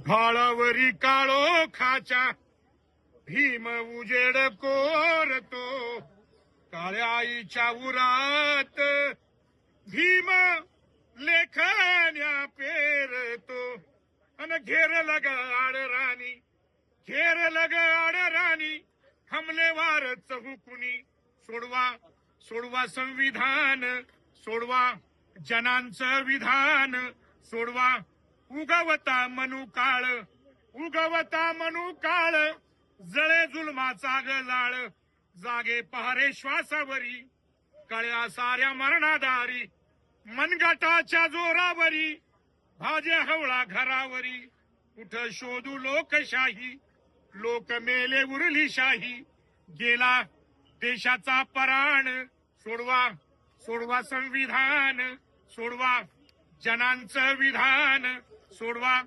भाळावरी काळो खाचा भीम उजेड कोरतो काळ्या आईच्या उरात भीम लेखण्या पेरतो अन घेरल ग आडराणी घेरल ग आडराणी हमलेवार चहुकुनी सोडवा सोडवा संविधान सोडवा जनांचं विधान सोडवा उगवता मनू काळ उगवता मनू काळ जळे जुलमाचा गजाळ जागे पहारे श्वासावरी कळ्या साऱ्या मरणादारी मनगटाच्या जोरावरी भाजे हवळा घरावरी कुठ शोधू लोकशाही लोक मेले उरली शाही गेला देशाचा पराण सोडवा सोडवा संविधान सोडवा जनांचं विधान सोडवा